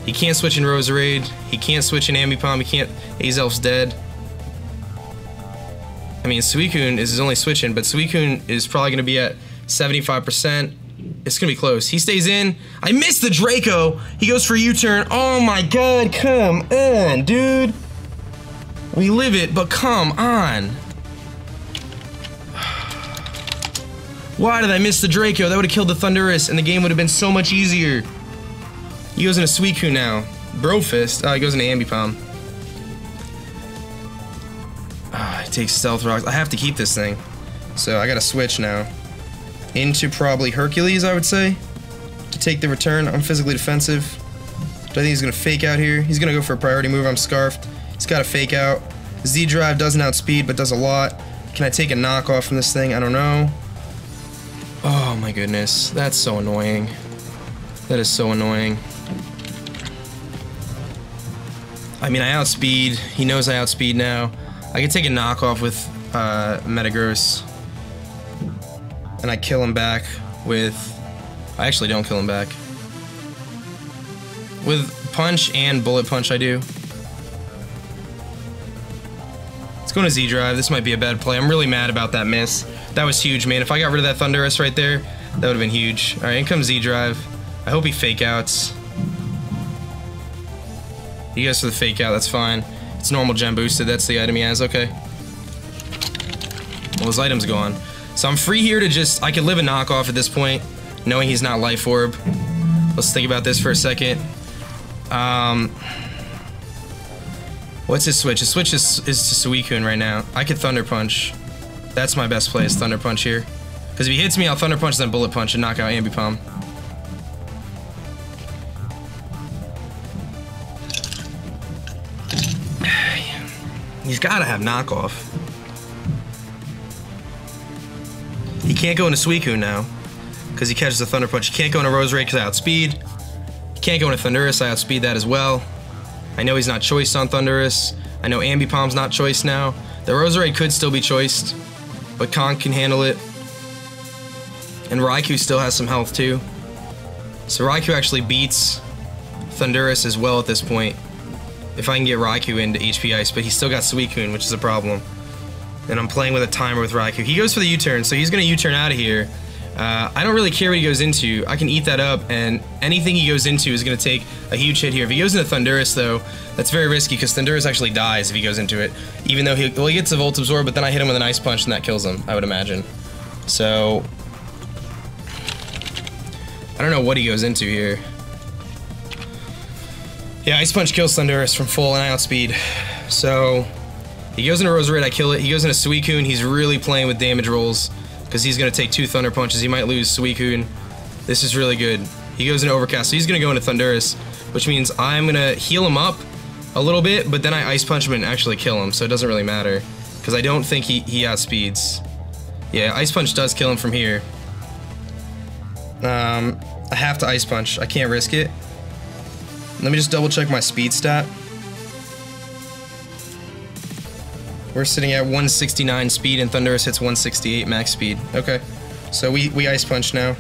He can't switch in Roserade. He can't switch in Ambipom. He can't. Azelf's dead. I mean, Suicune is his only switch-in, but Suicune is probably gonna be at 75%. It's gonna be close. He stays in. I missed the Draco. He goes for U-turn. Oh my god, come on, dude. We live it, but come on. Why did I miss the Draco? That would have killed the Thundurus, and the game would have been so much easier. He goes into Suicune now. Brofist. Oh, he goes into Ambipom. He takes Stealth Rocks. I have to keep this thing. So I gotta switch now. Into probably Hercules, I would say, to take the return. I'm physically defensive. But I think he's gonna fake out here. He's gonna go for a priority move. I'm Scarfed. He's got a fake out. ZDrive doesn't outspeed, but does a lot. Can I take a knockoff from this thing? I don't know. Oh my goodness. That's so annoying. That is so annoying. I mean, I outspeed. He knows I outspeed now. I can take a knockoff with Metagross. And I kill him back with... I actually don't kill him back. With Punch and Bullet Punch, I do. Let's go to ZDrive. This might be a bad play. I'm really mad about that miss. That was huge, man. If I got rid of that Thundurus right there, that would have been huge. Alright, in comes ZDrive. I hope he fake outs. He goes for the fake out, that's fine. It's normal gem boosted, that's the item he has, okay. Well, his item's gone. So I'm free here to just, I could live a knockoff at this point, knowing he's not Life Orb. Let's think about this for a second. What's his switch? His switch is to Suicune right now. I could Thunder Punch. That's my best play is Thunder Punch here. Because if he hits me, I'll Thunder Punch, then Bullet Punch and knock out Ambipom. He's gotta have knockoff. He can't go into Suicune now, because he catches the Thunder Punch. He can't go into Roserade because I outspeed. He can't go into Thundurus, I outspeed that as well. I know he's not choiced on Thundurus. I know Ambipom's not choiced now. The Roserade could still be choiced, but Conk can handle it. And Raikou still has some health too. So Raikou actually beats Thundurus as well at this point. If I can get Raikou into HP Ice, but he's still got Suicune, which is a problem. And I'm playing with a timer with Raikou. He goes for the U-turn, so he's gonna U-turn out of here. I don't really care what he goes into. I can eat that up, and anything he goes into is gonna take a huge hit here. If he goes into Thundurus, though, that's very risky, because Thundurus actually dies if he goes into it. Even though he gets a Volt Absorb, but then I hit him with an Ice Punch, and that kills him, I would imagine. So... I don't know what he goes into here. Yeah, Ice Punch kills Thundurus from full, and I outspeed. So... he goes into Roserade, I kill it. He goes into Suicune, he's really playing with damage rolls. Because he's going to take 2 Thunder Punches. He might lose Suicune. This is really good. He goes into Overcast, so he's going to go into Thundurus, which means I'm going to heal him up a little bit, but then I Ice Punch him and actually kill him, so it doesn't really matter. Because I don't think he outspeeds. Yeah, Ice Punch does kill him from here. I have to Ice Punch. I can't risk it. Let me just double check my speed stat. We're sitting at 169 speed, and Thundurus hits 168 max speed. Okay, so we Ice Punch now.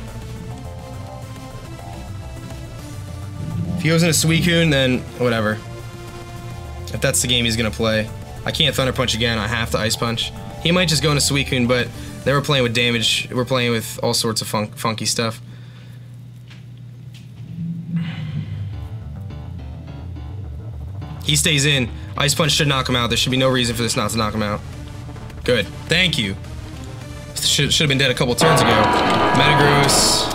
If he goes into Suicune, then whatever. If that's the game he's gonna play. I can't Thunder Punch again, I have to Ice Punch. He might just go into Suicune, but then we're playing with damage. We're playing with all sorts of funky stuff. He stays in. Ice Punch should knock him out. There should be no reason for this not to knock him out. Good. Thank you. Should have been dead a couple turns ago. Metagross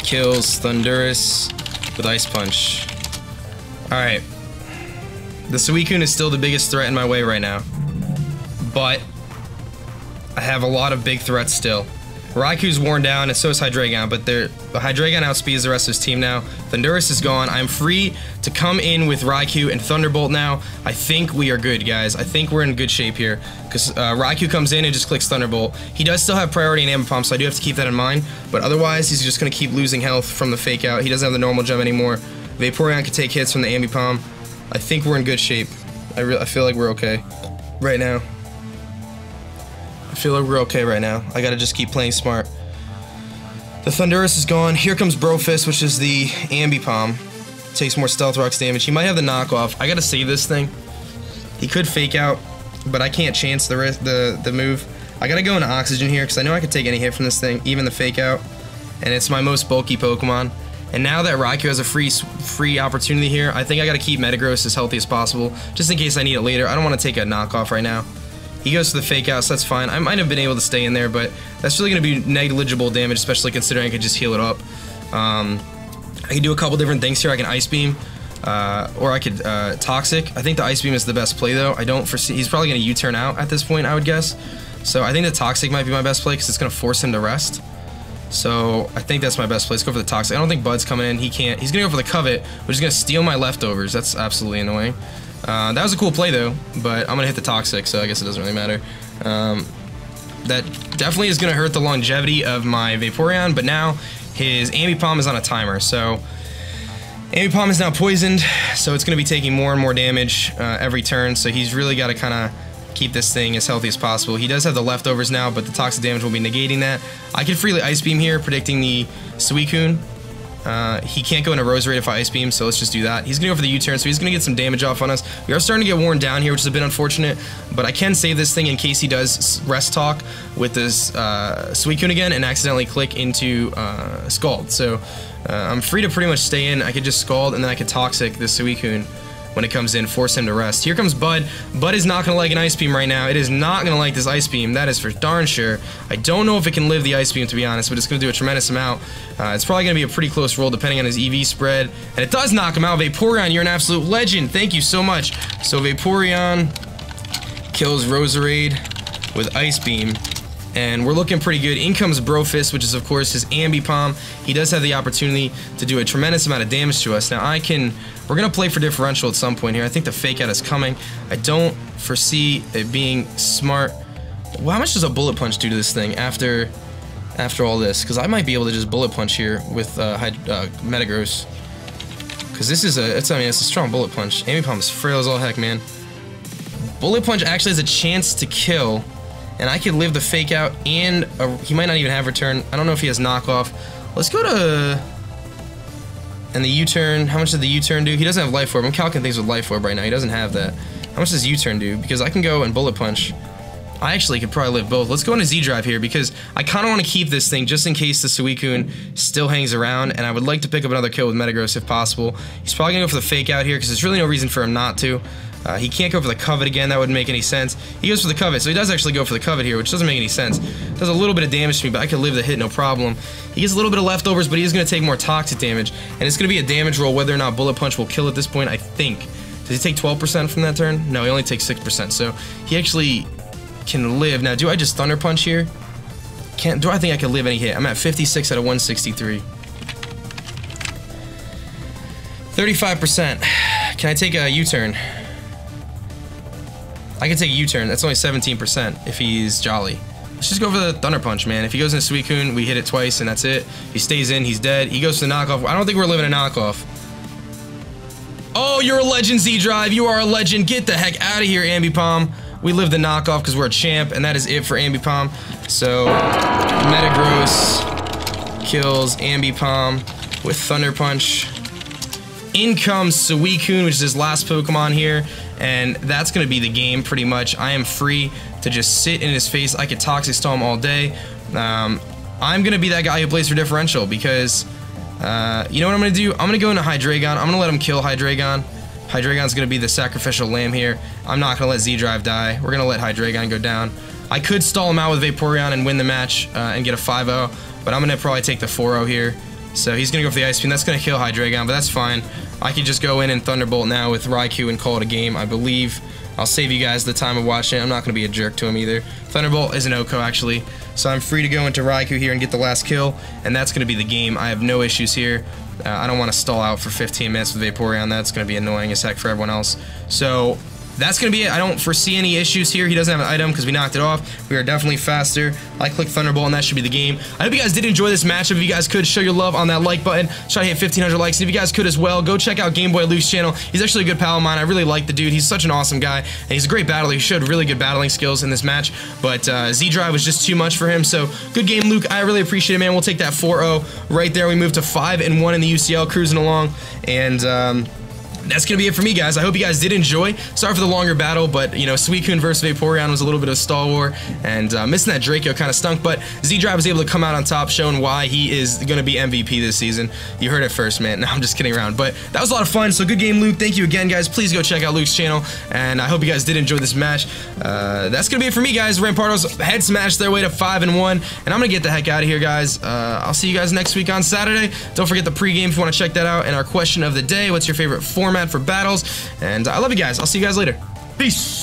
kills Thundurus with Ice Punch. Alright. The Suicune is still the biggest threat in my way right now. But I have a lot of big threats still. Raikou's worn down, and so is Hydreigon, but Hydreigon outspeeds the rest of his team now. Thundurus is gone. I'm free to come in with Raikou and Thunderbolt now. I think we are good, guys. I think we're in good shape here because Raikou comes in and just clicks Thunderbolt. He does still have priority in Ambipom, so I do have to keep that in mind. But otherwise, he's just going to keep losing health from the Fake Out. He doesn't have the normal gem anymore. Vaporeon can take hits from the Ambipom. I think we're in good shape. I feel like we're okay right now. I feel like we're okay right now. I gotta just keep playing smart. The Thundurus is gone. Here comes Brofist, which is the Ambipom. Takes more Stealth Rocks damage. He might have the knockoff. I gotta save this thing. He could Fake Out, but I can't chance the move. I gotta go into Oxygen here because I know I could take any hit from this thing, even the Fake Out. And it's my most bulky Pokemon. And now that Raikou has a free opportunity here, I think I gotta keep Metagross as healthy as possible, just in case I need it later. I don't want to take a knockoff right now. He goes for the Fake Out, so that's fine. I might have been able to stay in there, but that's really gonna be negligible damage, especially considering I could just heal it up. I can do a couple different things here. I can Ice Beam, or I could Toxic. I think the Ice Beam is the best play though. I don't foresee, he's probably gonna U-turn out at this point, I would guess. So I think the Toxic might be my best play because it's gonna force him to rest. So I think that's my best play. Let's go for the Toxic. I don't think Bud's coming in. He can't. He's gonna go for the Covet, which is gonna steal my leftovers. That's absolutely annoying. That was a cool play though, but I'm gonna hit the Toxic, so I guess it doesn't really matter. That definitely is gonna hurt the longevity of my Vaporeon, but now his Ambipom is on a timer, so Ambipom is now poisoned, so it's gonna be taking more and more damage every turn. So he's really got to kind of keep this thing as healthy as possible. He does have the leftovers now, but the toxic damage will be negating that. I can freely Ice Beam here, predicting the Suicune. He can't go into Roserade if I Ice Beam, so let's just do that. He's gonna go for the U-turn, so he's gonna get some damage off on us. We are starting to get worn down here, which is a bit unfortunate, but I can save this thing in case he does Rest Talk with this Suicune again and accidentally click into Scald. So I'm free to pretty much stay in. I could just Scald and then I could Toxic this Suicune when it comes in, force him to rest. Here comes Bud. Bud is not going to like an Ice Beam right now. It is not going to like this Ice Beam. That is for darn sure. I don't know if it can live the Ice Beam, to be honest, but it's going to do a tremendous amount. It's probably going to be a pretty close roll depending on his EV spread. And it does knock him out. Vaporeon, you're an absolute legend. Thank you so much. So Vaporeon kills Roserade with Ice Beam. And we're looking pretty good. In comes Brofist, which is of course his Ambipom. He does have the opportunity to do a tremendous amount of damage to us. Now we're gonna play for differential at some point here. I think the Fake Out is coming. I don't foresee it being smart. Well, how much does a Bullet Punch do to this thing after all this? Because I might be able to just Bullet Punch here with Metagross. Because this is it's a strong Bullet Punch. Ambipom is frail as all heck, man. Bullet Punch actually has a chance to kill. And I could live the Fake Out, and he might not even have Return. I don't know if he has Knockoff. Let's go to... And the U-turn, how much did the U-turn do? He doesn't have Life Orb. I'm calculating things with Life Orb right now. He doesn't have that. How much does U-turn do? Because I can go and Bullet Punch. I actually could probably live both. Let's go into ZDrive here, because I kind of want to keep this thing just in case the Suicune still hangs around, and I would like to pick up another kill with Metagross if possible. He's probably going to go for the Fake Out here, because there's really no reason for him not to. He can't go for the Covet again, that wouldn't make any sense. He goes for the Covet, so he does actually go for the Covet here, which doesn't make any sense. Does a little bit of damage to me, but I could live the hit, no problem. He gets a little bit of leftovers, but he's going to take more toxic damage, and it's going to be a damage roll whether or not Bullet Punch will kill at this point, I think. Does he take 12% from that turn? No, he only takes 6%, so he actually can live. Now, do I just Thunder Punch here? Do I think I can live any hit? I'm at 56 out of 163. 35%. Can I take a U-turn? I can take a U-turn. That's only 17% if he's Jolly. Let's just go for the Thunder Punch, man. If he goes into Suicune, we hit it twice, and that's it. If he stays in, he's dead. He goes for the knockoff. I don't think we're living a knockoff. Oh, you're a legend, ZDrive. You are a legend. Get the heck out of here, Ambipom. We live the knockoff because we're a champ, and that is it for Ambipom. So, Metagross kills Ambipom with Thunder Punch. In comes Suicune, which is his last Pokemon here, and that's going to be the game pretty much. I am free to just sit in his face. I could Toxic Stall him all day. I'm going to be that guy who plays for differential because, you know what I'm going to do? I'm going to go into Hydreigon. I'm going to let him kill Hydreigon. Hydreigon's going to be the sacrificial lamb here. I'm not going to let ZDrive die. We're going to let Hydreigon go down. I could stall him out with Vaporeon and win the match and get a 5-0, but I'm going to probably take the 4-0 here. So he's going to go for the Ice Beam. That's going to kill Hydreigon, but that's fine. I could just go in and Thunderbolt now with Raikou and call it a game, I believe. I'll save you guys the time of watching it. I'm not going to be a jerk to him either. Thunderbolt is an Oko, actually. So I'm free to go into Raikou here and get the last kill, and that's going to be the game. I have no issues here. I don't want to stall out for 15 minutes with Vaporeon. That's going to be annoying as heck for everyone else. So that's going to be it. I don't foresee any issues here. He doesn't have an item because we knocked it off. We are definitely faster. I click Thunderbolt, and that should be the game. I hope you guys did enjoy this matchup. If you guys could, show your love on that like button. Try to hit 1,500 likes. And if you guys could as well, go check out GameboyLuke's channel. He's actually a good pal of mine. I really like the dude. He's such an awesome guy, and he's a great battler. He showed really good battling skills in this match, but ZDrive was just too much for him. So good game, Luke. I really appreciate it, man. We'll take that 4-0 right there. We moved to 5-1 in the UCL, cruising along, and that's going to be it for me, guys. I hope you guys did enjoy. Sorry for the longer battle, but, you know, Suicune versus Vaporeon was a little bit of a stall war, and missing that Draco kind of stunk, but ZDrive was able to come out on top, showing why he is going to be MVP this season. You heard it first, man. No, I'm just kidding around, but that was a lot of fun, so good game, Luke. Thank you again, guys. Please go check out Luke's channel, and I hope you guys did enjoy this match. That's going to be it for me, guys. Rampardos head smashed their way to 5-1, and I'm going to get the heck out of here, guys. I'll see you guys next week on Saturday. Don't forget the pregame if you want to check that out, and our question of the day, what's your favorite format for battles? And I love you guys. I'll see you guys later. Peace.